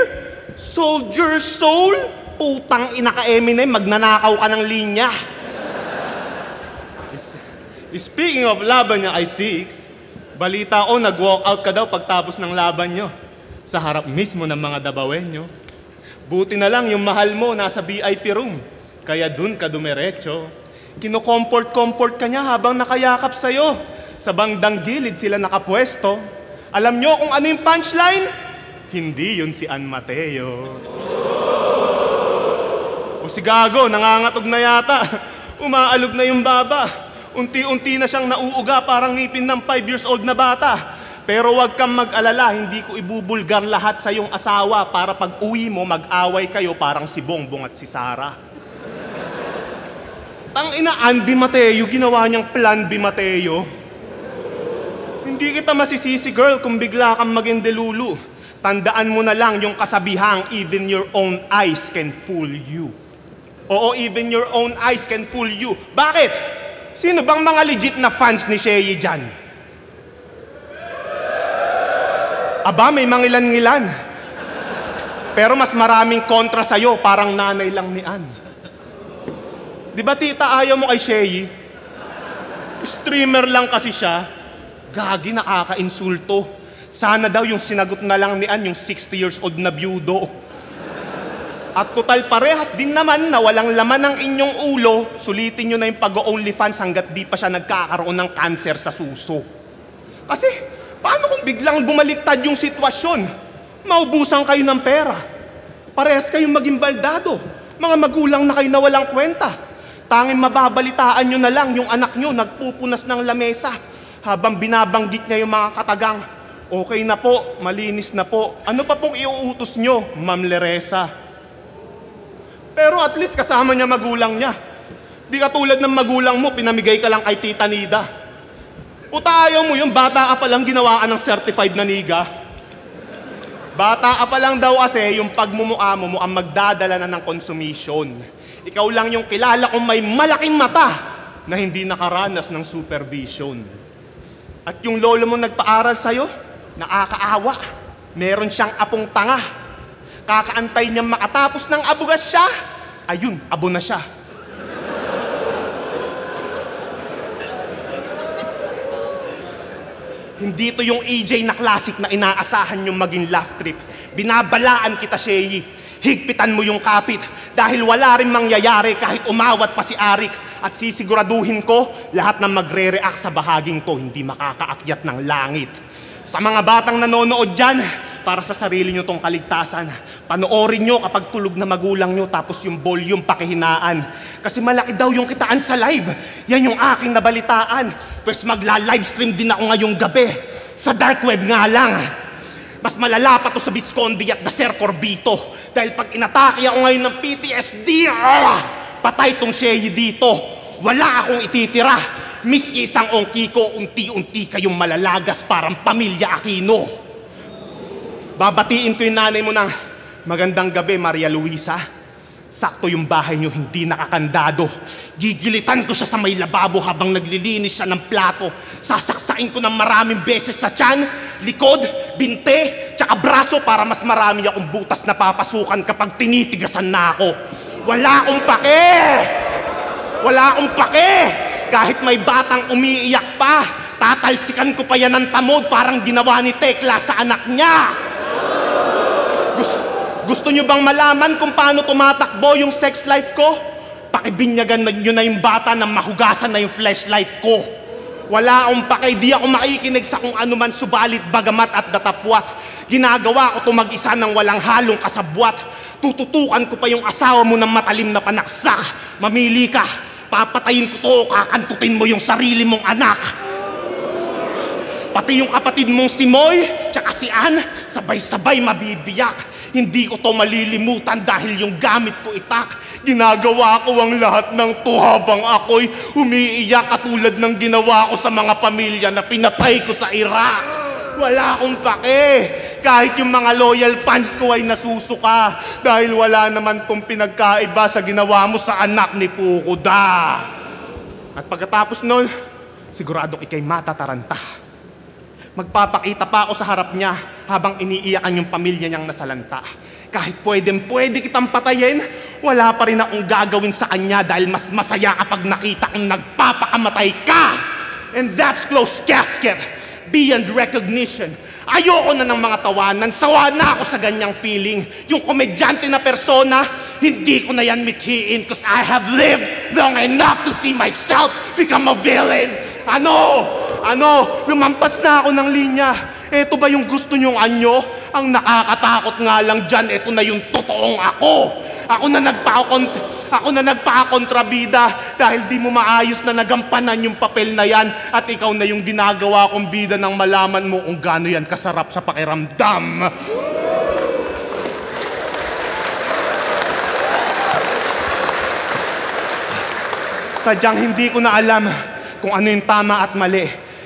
Soldier Soul? Putang ina ka, Eminem, magnanakaw ka ng linya. Speaking of laban niya, I6, balita ko nag-walk out ka daw pagtapos ng laban nyo. Sa harap mismo ng mga dabawenyo. Buti na lang yung mahal mo nasa VIP room. Kaya dun ka dumiretso. Kino-comfort ka niya habang nakayakap sa'yo. Sa bandang gilid sila nakapwesto. Alam nyo kung ano yung punchline? Hindi yun si Ann Mateo. O si Gago, nangangatog na yata. Umaalog na yung baba. Unti-unti na siyang nauuga parang ngipin ng 5 years old na bata. Pero wag kang mag-alala, hindi ko ibubulgar lahat sa iyong asawa para pag uwi mo, mag-away kayo parang si Bongbong at si Sara. Tangina, Ann B. Mateo, ginawa niyang Plan B. Mateo. Hindi kita masisisi, girl, kung bigla kang maging delulu. Tandaan mo na lang yung kasabihang, even your own eyes can fool you. Oo, even your own eyes can fool you. Bakit? Sino bang mga legit na fans ni Shea dyan? Aba, may mangilan-ngilan. Pero mas maraming kontra sa'yo, parang nanay lang ni Ann. Di ba tita, ayaw mo kay Shea? Streamer lang kasi siya. Gagi, nakaka-insulto. Sana daw yung sinagot na lang ni Ann, yung 60 years old na byudo. At total parehas din naman na walang laman ng inyong ulo, sulitin nyo na yung pag-OnlyFans hanggat di pa siya nagkakaroon ng cancer sa suso. Kasi, paano kung biglang bumaliktad yung sitwasyon? Maubusan kayo ng pera. Parehas kayong maging baldado. Mga magulang na kayo na walang kwenta. Tanging mababalitaan nyo na lang yung anak nyo nagpupunas ng lamesa habang binabanggit niya yung mga katagang, okay na po, malinis na po. Ano pa pong iuutos nyo, Ma'am Leresa? Pero at least kasama niya magulang niya. Di katulad ng magulang mo, pinamigay ka lang kay Tita Nida. Puta, ayaw mo yung bata ka palang ginawa ka ng certified na niga. Bata ka pa lang daw kasi yung pagmumukha mo ang magdadala na ng consummation. Ikaw lang yung kilala kong may malaking mata na hindi nakaranas ng supervision. At yung lolo mo nagpaaral sa'yo, nakakaawa. Meron siyang apong tanga. Kakaantay niyang makatapos ng abugas siya, ayun, abo na siya. Hindi to yung AJ na classic na inaasahan yung maging laugh trip. Binabalaan kita, Shea. Higpitan mo yung kapit dahil wala rin mangyayari kahit umawat pa si Arik. At sisiguraduhin ko, lahat ng magre-react sa bahaging to hindi makakaakyat ng langit. Sa mga batang nanonood dyan, para sa sarili nyo tong kaligtasan, panoorin nyo kapag tulog na magulang nyo tapos yung volume pakihinaan. Kasi malaki daw yung kitaan sa live. Yan yung aking nabalitaan. Pues magla-livestream din ako ngayong gabi. Sa dark web nga lang. Mas malala pa to sa Visconde at Dacer Corbito. Dahil pag inatake ako ngayon ng PTSD, patay tong Shea dito. Wala akong ititira. Miski isang ongki ko, unti-unti kayong malalagas parang pamilya Aquino. Babatiin ko yung nanay mo ng magandang gabi, Maria Luisa. Sakto yung bahay niyo, hindi nakakandado. Gigilitan ko siya sa may lababo habang naglilinis siya ng plato. Sasaksain ko ng maraming beses sa tiyan, likod, binte, tsaka braso para mas marami akong butas na papasukan kapag tinitigasan na ako. Wala akong pake! Wala akong pake! Kahit may batang umiiyak pa, tatalsikan ko pa yan ng tamod parang ginawa ni Tekla sa anak niya. Gusto nyo bang malaman kung paano tumatakbo yung sex life ko? Pakibinyagan nyo na yung bata na mahugasan na yung flashlight ko. Wala akong pake, di ako makikinig sa kung ano man subalit bagamat at datapwat. Ginagawa ko to mag-isa ng walang halong kasabwat. Tututukan ko pa yung asawa mo ng matalim na panaksak. Mamili ka, papatayin ko to, kakantutin mo yung sarili mong anak. Pati yung kapatid mong si Moy, tsaka si Ann, sabay-sabay mabibiyak. Hindi ko to malilimutan dahil yung gamit ko itak. Ginagawa ko ang lahat ng to habang ako'y umiiyak katulad ng ginawa ko sa mga pamilya na pinatay ko sa Iraq. Wala akong pake. Kahit yung mga loyal fans ko ay nasusuka dahil wala naman tong pinagkaiba sa ginawa mo sa anak ni Pukuda. At pagkatapos nun, sigurado ikay matataranta. Magpapakita pa ako sa harap niya habang iniiyakan yung pamilya niyang nasalanta. Kahit pwede kitang patayin, wala pa rin akong gagawin sa kanya dahil mas masaya kapag nakita kong nagpapakamatay ka. And that's closed casket, beyond recognition. Ayoko na ng mga tawanan, sawa na ako sa ganyang feeling. Yung komedyante na persona, hindi ko na yan mithiin because I have lived long enough to see myself become a villain. Lumampas na ako ng linya. Eto ba yung gusto nyong anyo? Ang nakakatakot nga lang dyan, eto na yung totoong ako. Ako na nagpakakontrabida dahil di mo maayos na nagampanan yung papel na yan at ikaw na yung ginagawa kong bida nang malaman mo kung gaano yan kasarap sa pakiramdam. Sadyang hindi ko na alam kung ano yung tama at mali.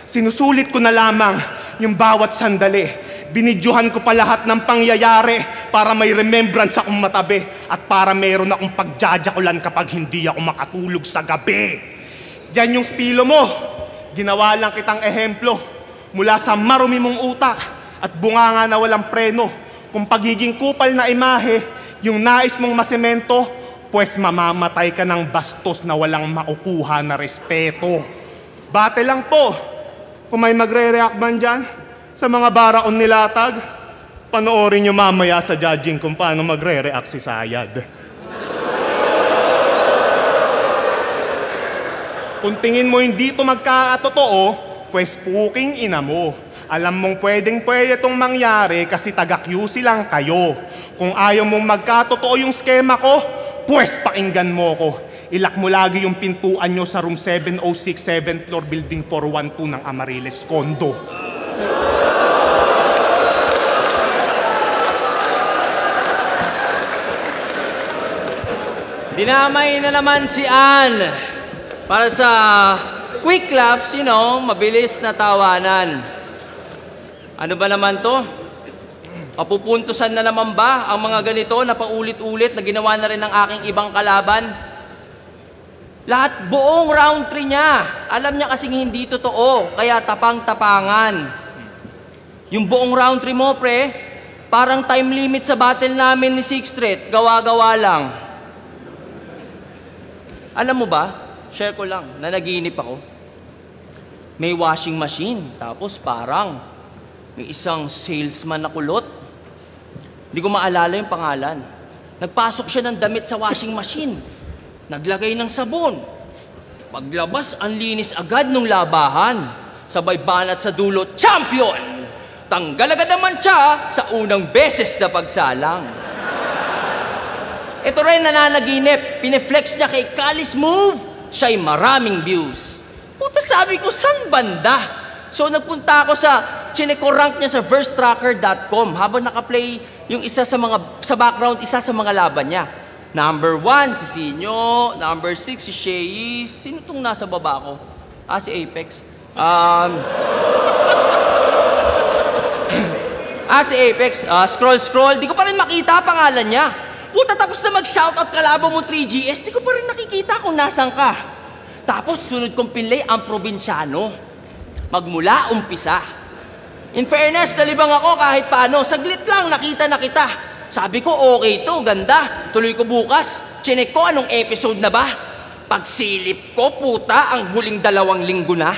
Sinusulit ko na lamang yung bawat sandali. Binidyohan ko pa lahat ng pangyayari para may remembrance akong matabi at para mayroon akong pagjajakulan kapag hindi ako makatulog sa gabi. Yan yung estilo mo. Ginawa lang kitang ehemplo mula sa marumi mong utak at bunganga na walang preno. Kung pagiging kupal na imahe, yung nais mong masemento, pues mamamatay ka ng bastos na walang makukuha na respeto. Bate lang po. Kung may magre-react man dyan sa mga baraon nilatag, panoorin nyo mamaya sa judging kung paano magre-react si Sayad. Kung tingin mo hindi ito magkakatotoo, pues puking ina mo. Alam mong pwede itong mangyari kasi taga-QC lang kayo. Kung ayaw mong magkatotoo yung skema ko, pues pakinggan mo ko. Ilak mo lagi yung pintuan nyo sa room 706, 7th floor, building 412 ng Amariles Condo.
Dinamay na naman si Ann para sa quick laughs, mabilis na tawanan. Ano ba naman to? Papupuntusan na naman ba ang mga ganito na paulit-ulit na ginawa na rin ng aking ibang kalaban? Lahat buong round 3 niya. Alam niya kasing hindi totoo, kaya tapang-tapangan. Yung buong round 3 mo, pre, parang time limit sa battle namin ni Sixth Street, gawa-gawa lang. Alam mo ba, share ko lang, na naginip ako. May washing machine, tapos parang may isang salesman na kulot. Hindi ko maalala yung pangalan. Nagpasok siya ng damit sa washing machine. Naglagay ng sabon. Paglabas, ang linis agad nung labahan. Sabay banat sa dulo, champion! Tanggal agad naman siya sa unang beses na pagsalang. Ito rin nananaginip. Pineflex niya kay Kalis Move. Siya'y maraming views. Puta, sabi ko, saan banda? So nagpunta ako sa chinekorank niya sa versetracker.com habang nakaplay yung isa sa background, isa sa mga laban niya. Number 1, si Sinyo. Number 6, si Shei. Sino tong nasa baba ko? Si Apex. Si Apex. Scroll. Di ko pa rin makita pangalan niya. Puta, tapos na mag-shoutout kalaban mo 3GS, di ko pa rin nakikita kung nasan ka. Tapos sunod kong pinlay ang probinsyano. Magmula umpisa. In fairness, nalibang ako kahit paano. Saglit lang, nakita na kita. Sabi ko, okay to, ganda. Tuloy ko bukas. Chinek ko anong episode na ba. Pagsilip ko, puta, ang huling 2 linggo na.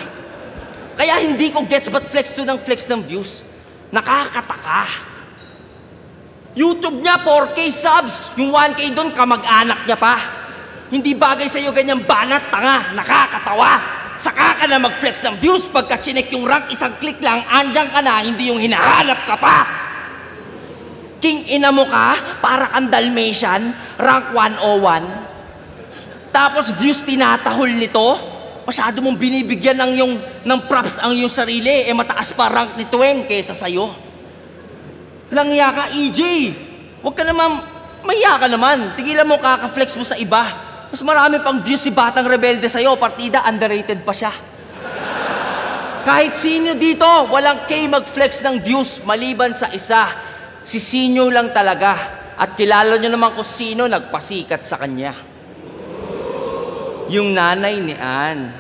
Kaya hindi ko gets but flex to ng flex ng views. Nakakataka. YouTube niya, 4K subs. Yung 1K doon, kamag-anak niya pa. Hindi bagay sa'yo ganyang banat, tanga. Nakakatawa. Saka ka na mag-flex ng views. Pagka chinek yung rank, isang click lang, andyan ka na, hindi yung hinahanap ka pa. King ina mo ka, para kang Dalmatian, rank 101. Tapos views tinatahol nito, masyado mong binibigyan ng props ang iyong sarili, mataas pa rank ni Tuweng kesa sa'yo. Langya ka, EJ. Huwag ka naman, mahiya ka naman. Tigilan mo kaka-flex mo sa iba. Mas marami pang views si Batang Rebelde sa'yo, partida underrated pa siya. Kahit sino dito, walang K mag-flex ng views maliban sa isa. Si Sinyo lang talaga. At kilala nyo naman kung sino nagpasikat sa kanya. Yung nanay ni Ann.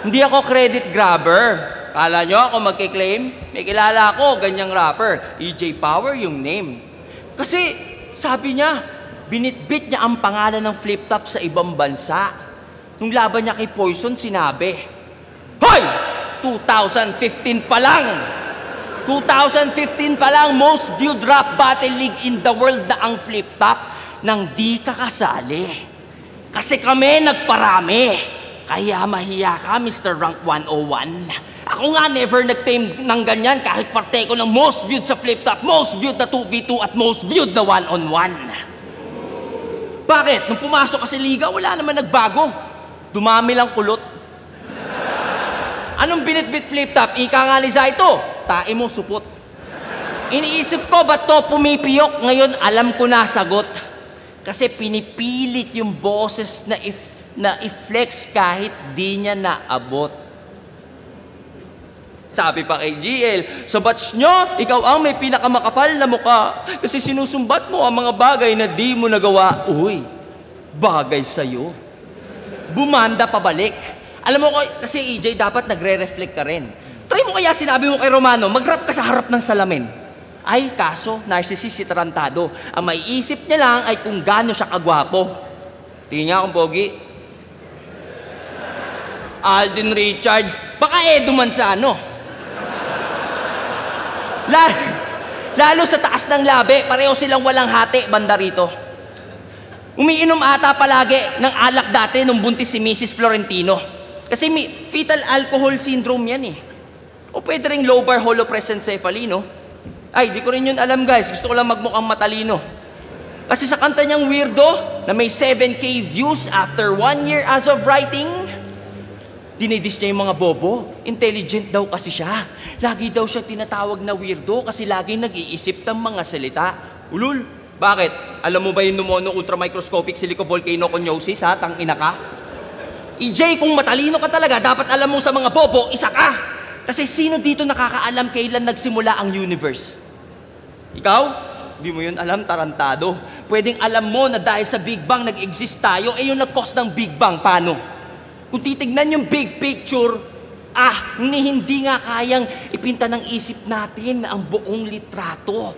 Hindi ako credit grabber. Kala nyo ako magkiklaim? May kilala ako, ganyang rapper. EJ Power yung name. Kasi, sabi niya, binitbit niya ang pangalan ng flip-top sa ibang bansa. Nung laban niya kay Poison, sinabi, Hoy! 2015 pa lang! 2015 pa lang, most viewed rap battle league in the world na ang flip-top nang di ka kasali. Kasi kami nagparami. Kaya mahiya ka, Mr. Rank 101. Ako nga never nag-claim ng ganyan kahit parte ko ng most viewed sa flip-top, most viewed na 2v2 at most viewed na 1-on-1. Bakit? Nung pumasok ka sa liga, wala naman nagbago. Dumami lang kulot. Anong binitbit flip-top? Ika nga ni Zaito, tae mo supot. Iniisip ko, ba't to pumipiyok? Ngayon, alam ko na sagot. Kasi pinipilit yung boses na i-flex kahit di niya naabot. Sabi pa kay GL, sa batch nyo, ikaw ang may pinakamakapal na mukha kasi sinusumbat mo ang mga bagay na di mo nagawa. Uy, bagay sa'yo. Bumanda pabalik. Alam mo ko, kasi EJ, dapat nagre-reflect ka rin. Try mo kaya sinabi mo kay Romano, mag-rap ka sa harap ng salamin. Ay, kaso, narcissist si Tarantado. Ang maiisip niya lang ay kung gaano siya kagwapo. Tingin nga akong pogi. Alden Richards, baka Edo man sa ano. Lalo sa taas ng labi, pareho silang walang hati, banda rito. Umiinom ata palagi ng alak dati nung buntis si Mrs. Florentino. Kasi may fetal alcohol syndrome yan eh. O pwede rin lobar holoprosencephaly, no? Ay, di ko rin yun alam guys. Gusto ko lang magmukhang matalino. Kasi sa kanta niyang Weirdo, na may 7K views after 1 year as of writing, dinidis niya yung mga bobo. Intelligent daw kasi siya. Lagi daw siya tinatawag na weirdo kasi lagi nag-iisip ng mga salita. Ulul, bakit? Alam mo ba yung pneumono ultramicroscopic silicovolcanoconiosis, ha? Tangina ka? EJ, kung matalino ka talaga, dapat alam mo sa mga bobo, isa ka! Kasi sino dito nakakaalam kailan nagsimula ang universe? Ikaw? Di mo yun alam, Tarantado. Pwedeng alam mo na dahil sa Big Bang nag-exist tayo, eh yung nag-cause ng Big Bang, paano? Kung titignan yung big picture, hindi nga kayang ipinta ng isip natin ang buong litrato.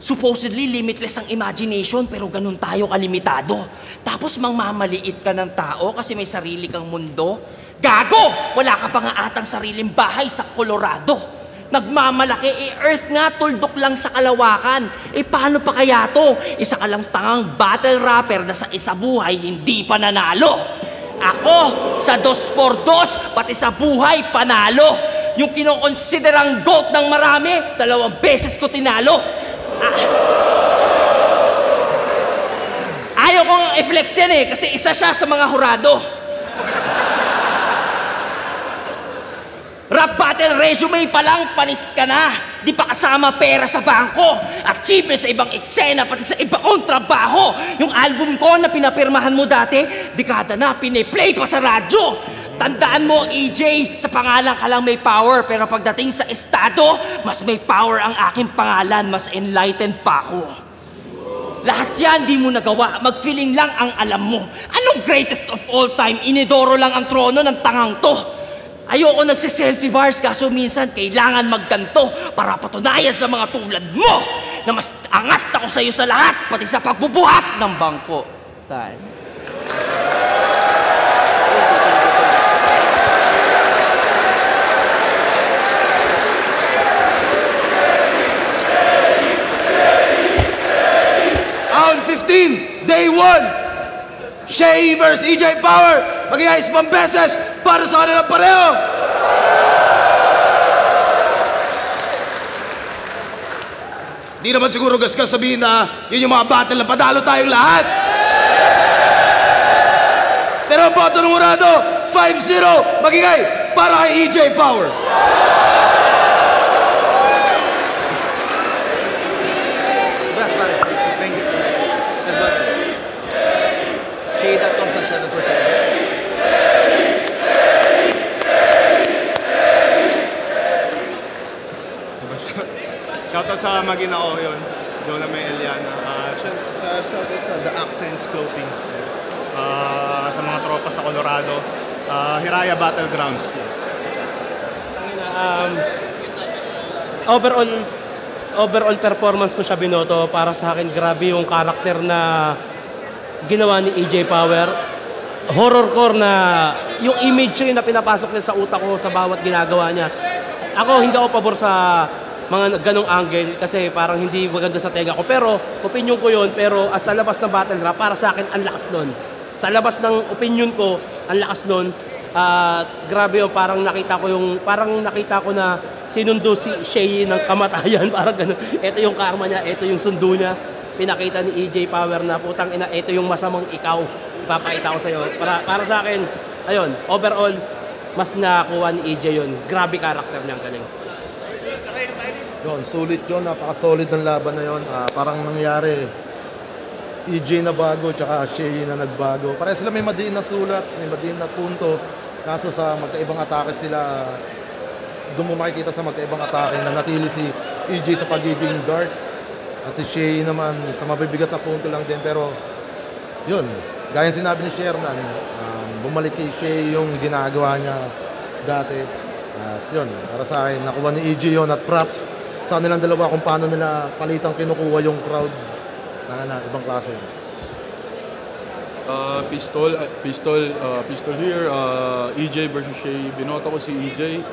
Supposedly, limitless ang imagination, pero ganun tayo kalimitado. Tapos mangmamaliit ka ng tao kasi may sarili kang mundo. Gago! Wala ka pa nga atang sariling bahay sa Colorado. Nagmamalaki, Earth nga, tuldok lang sa kalawakan. Paano pa kaya to? Isa ka lang tangang battle rapper na sa isa buhay hindi pa nanalo. Ako, sa 2x2, pati sa buhay, panalo. Yung kinokonsiderang GOAT ng marami, 2 beses ko tinalo. Ayaw kong i-flex yan kasi isa siya sa mga hurado. Rap battle resume pa lang, panis ka na. Di pa kasama pera sa bangko. Achievement sa ibang eksena, pati sa ibang trabaho. Yung album ko na pinapirmahan mo dati, dekada na, piniplay pa sa radyo. Tandaan mo, EJ, sa pangalan ka lang may power, pero pagdating sa estado, mas may power ang aking pangalan, mas enlightened pa ako. Lahat yan di mo nagawa, mag-feeling lang ang alam mo. Anong greatest of all time? Inidoro lang ang trono ng tangang to. Ayoko nagsiselfie bars kaso minsan kailangan magganto para patunayan sa mga tulad mo na mas angat ako sa iyo sa lahat, pati sa pagbubuhat ng bangko. Time.
Round 15, day 1. Shay vs. EJ Power. Mag-iayos pang beses para sa kanilang pareho. Di naman siguro gasgas sabihin na yun yung mga battle na padalo tayong lahat. Pero ang boto ng Murado, 5-0, magigay para kay EJ Power.
Congrats, pare. Thank you. Shade.com sa 747.
Shoutout sa magina ko yun, Jonah May Eliana. Shoutout sa The Accents Clothing. Sa mga tropa sa Colorado. Hiraya Battlegrounds.
Overall performance ko siya binoto. Para sa akin, grabe yung karakter na ginawa ni AJ Power. Horrorcore na yung image na pinapasok niya sa utak ko sa bawat ginagawa niya. Ako, hindi ako pabor sa mga ganong angle kasi parang hindi maganda sa tenga ko. Pero, opinion ko yun. Pero, sa labas ng battle rap, para sa akin, ang lakas nun. Sa labas ng opinion ko, ang lakas nun. Grabe yun, parang nakita ko na sinundo si Shay ng kamatayan. Parang ganun. Ito yung karma niya, ito yung sundo niya. Pinakita ni AJ Power na putang ina, ito yung masamang ikaw. Ipapakita ko sa'yo. Para sa akin, ayun, overall, mas nakuha ni AJ yun. Grabe karakter niya, ang galing.
Yun, sulit yun. Napaka-solid ng laban na yun. Parang nangyari, EJ na bago, tsaka Shay na nagbago. Parehas sila may madiin na sulat, may madiin na punto. Kaso sa magkaibang atake sila, doon mo makikita sa magkaibang atake na natili si EJ sa pagiging dark. At si Shay naman sa mabibigat na punto lang din. Pero yun, gaya sinabi ni Shernan, bumalik kay Shay yung ginagawa niya dati. At yun, para sa akin, nakuha ni EJ yun at props sa nilang dalawa kung paano nila palitang kinukuha yung crowd na ibang klase.
Pistol here, EJ versus Shay. Binoto ko si EJ.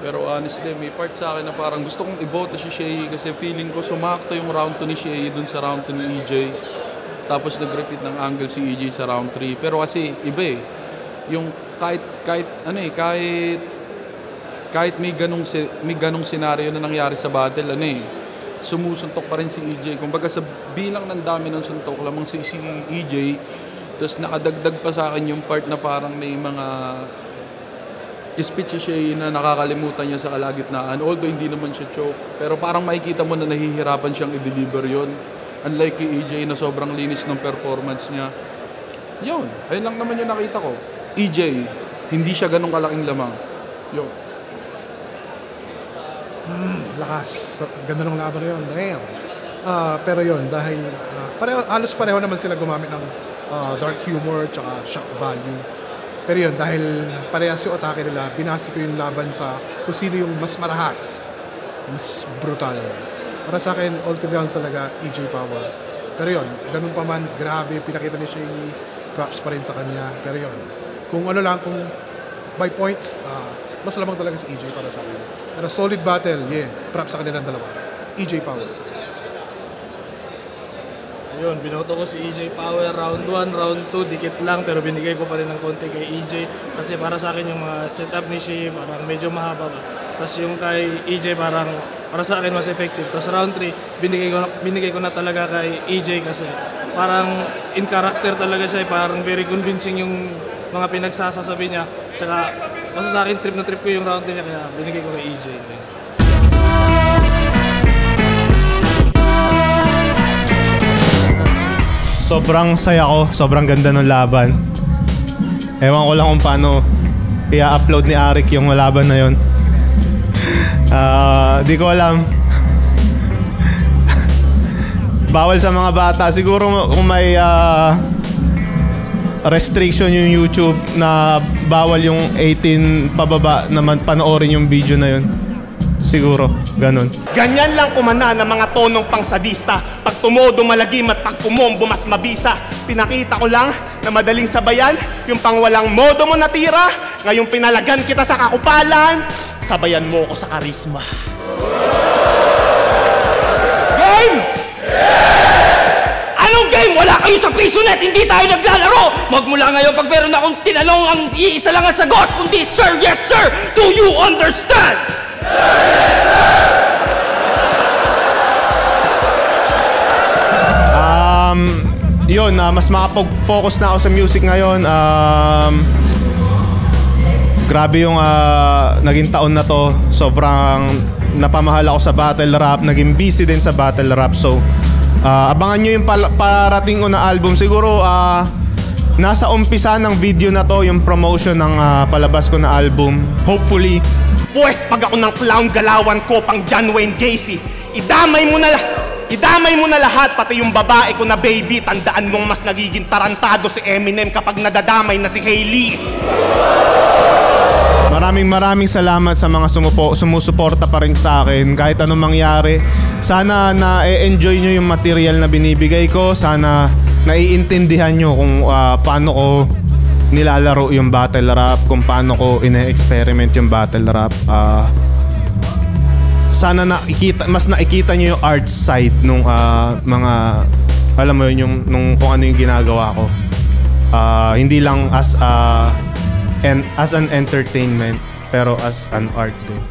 Pero honestly, may part sa akin na parang gusto kong iboto si Shay kasi feeling ko sumakto yung round 2 ni Shay dun sa round 2 ni EJ. Tapos nag-repeat ng angle si EJ sa round 3. Pero kasi iba eh. Yung kahit may ganong senaryo na nangyari sa battle, sumusuntok pa rin si EJ. Kumbaga sa bilang ng dami ng suntok, lamang si EJ, tapos nakadagdag pa sa akin yung part na parang may mga speech siya na nakakalimutan niya sa kalagitnaan. Although hindi naman siya choke, pero parang makikita mo na nahihirapan siyang i-deliver yon. Unlike kay EJ na sobrang linis ng performance niya. Yun, ayun lang naman yung nakita ko. EJ, hindi siya ganong kalaking lamang. Yun.
Lakas. Ganda ng laban na yun. Damn. Pero yun, dahil halos pareho naman sila gumamit ng dark humor tsaka shock value. Pero yun, dahil parehas yung atake nila, binasi ko yung laban sa kung sino yung mas marahas, mas brutal. Para sa akin, all three rounds talaga, EJ Power. Pero yun, ganun pa man, grabe, pinakita ni Shay, props pa rin sa kanya. Pero yun, kung by points, mas lamang talaga si EJ para sa akin. Pero solid battle, props sa kanilang dalawa. EJ Power.
Ayun, binoto ko si EJ Power round 1, round 2, dikit lang pero binigay ko pa rin ng konti kay EJ kasi para sa akin yung mga setup ni Shay parang medyo mahaba pa. Tapos yung kay EJ parang para sa akin mas effective. Tapos round 3, binigay ko na talaga kay EJ kasi parang in character talaga siya, parang very convincing yung mga pinagsasasabi niya. Tsaka basta sa akin trip na trip ko yung round 3 niya kaya binigay ko kay EJ.
Sobrang saya ko, sobrang ganda ng laban. Ewan ko lang kung paano i-upload ni Arik yung laban na yun. Di ko alam. Bawal sa mga bata. Siguro kung may restriction yung YouTube na bawal yung 18 pababa naman panoorin yung video na yun. Siguro, ganun. Ganyan lang kumana ng mga tonong pangsadista. Pag tumodo malagim at pag kumombo mas mabisa. Pinakita ko lang na madaling sabayan yung pangwalang modo mo natira. Ngayong pinalagan kita sa kakupalan, sabayan mo ko sa karisma. Game!
Anong game? Wala kayo sa PisoNet, hindi tayo naglalaro! Magmula ngayon pag meron akong tinanong, ang iisa lang ang sagot, kundi sir, yes sir! Do you understand?
Yun, mas makapag-focus na ako sa music ngayon. Grabe yung naging taon na to. Sobrang napamahal ako sa battle rap. Naging busy din sa battle rap. So, abangan nyo yung parating ko na album. Siguro, nasa umpisa ng video na to, yung promotion ng palabas ko na album. Hopefully. Pues pag ako ng clown galawan ko pang John Wayne Gacy, idamay mo na lahat, pati yung babae ko na baby. Tandaan mong mas nagiging tarantado si Eminem kapag nadadamay na si Hailey. Maraming salamat sa mga sumusuporta pa rin sa akin kahit anong mangyari. Sana na-enjoy nyo yung material na binibigay ko. Sana naiintindihan nyo kung paano ko nilalaro yung battle rap, kung paano ko ine-experiment yung battle rap. Sana mas nakikita nyo yung art side nung mga, alam mo yun, kung ano yung ginagawa ko. Hindi lang as an entertainment, pero as an art din.